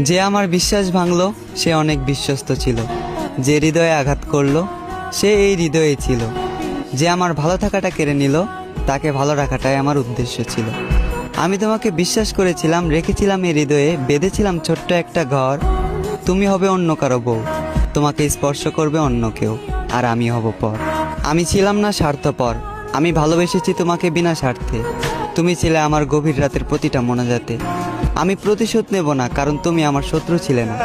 যে আমার বিশ্বাস ভাঙলো সে অনেক বিশ্বস্ত ছিল, যে হৃদয়ে আঘাত করলো সে এই হৃদয়ে ছিল, যে আমার ভালো থাকাটা কেড়ে নিল তাকে ভালো রাখাটাই আমার উদ্দেশ্য ছিল। আমি তোমাকে বিশ্বাস করেছিলাম, রেখেছিলাম এই হৃদয়ে, বেঁধেছিলাম ছোট্ট একটা ঘর। তুমি হবে অন্য কারো বউ, তোমাকে স্পর্শ করবে অন্য কেউ, আর আমি হব পর। আমি ছিলাম না স্বার্থপর, আমি ভালোবেসেছি তোমাকে বিনা স্বার্থে। তুমি ছিলে আমার গভীর রাতের প্রতিটা মোনাজাতে। আমি প্রতিশোধ নেব না, কারণ তুমি আমার শত্রু ছিলে না।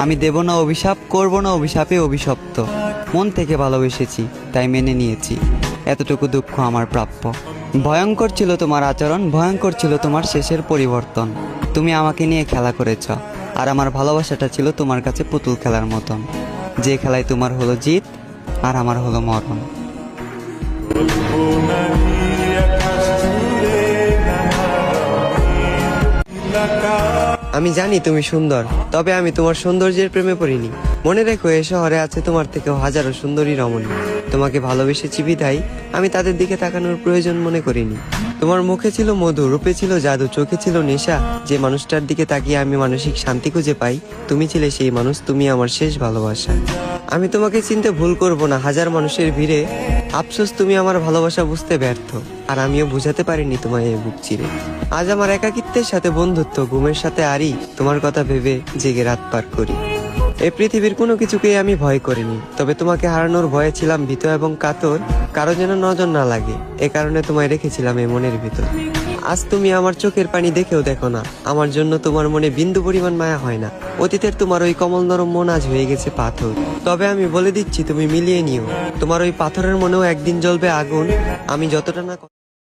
আমি দেব না অভিশাপ, করব না অভিশাপে অভিশপ্ত। মন থেকে ভালোবেসেছি, তাই মেনে নিয়েছি। এতটুকু দুঃখ আমার প্রাপ্য। ভয়ঙ্কর ছিল তোমার আচরণ, ভয়ঙ্কর ছিল তোমার শেষের পরিবর্তন। তুমি আমাকে নিয়ে খেলা করেছ, আর আমার ভালোবাসাটা ছিল তোমার কাছে পুতুল খেলার মতন, যে খেলায় তোমার হলো জিত আর আমার হলো মরণ। আমি জানি তুমি সুন্দর, তবে আমি তোমার সৌন্দর্যের প্রেমে পড়িনি। মনে রেখো, এ শহরে আছে তোমার থেকেও হাজারো সুন্দরী রমণী। তোমাকে ভালোবেসেছি বিধায় আমি তাদের দিকে তাকানোর প্রয়োজন মনে করিনি। তোমার মুখে ছিল মধু, রূপে ছিল জাদু, চোখে ছিল নেশা। যে মানুষটার দিকে তাকিয়ে আমি মানসিক শান্তি খুঁজে পাই, তুমি ছিলে সেই মানুষ। তুমি আমার শেষ ভালোবাসা। আমি তোমাকে চিনতে ভুল করব না হাজার মানুষের ভিড়ে। আফসোস, তুমি আমার ভালোবাসা বুঝতে ব্যর্থ, আর আমিও বুঝাতে পারিনি তোমায় এই বুক চিরে। আজ আমার একাকিত্বের সাথে বন্ধুত্ব, ঘুমের সাথে আরি, তোমার কথা ভেবে জেগে রাত পার করি। এই পৃথিবীর কোনো কিছুকেই আমি ভয় করিনি, তবে তোমাকে হারানোর ভয়ে ছিলাম ভীত এবং কাতর। কারো যেন নজর না লাগে, এ কারণে তোমায় রেখেছিলাম এই মনের ভিতর। আজ তুমি আমার চোখের পানি দেখেও দেখো না, আমার জন্য তোমার মনে বিন্দু পরিমাণ মায়া হয় না। অতীতের তোমার ওই কমল নরম মন আজ হয়ে গেছে পাথর। তবে আমি বলে দিচ্ছি, তুমি মিলিয়ে নিও, তোমার ওই পাথরের মনেও একদিন জ্বলবে আগুন। আমি যতটা না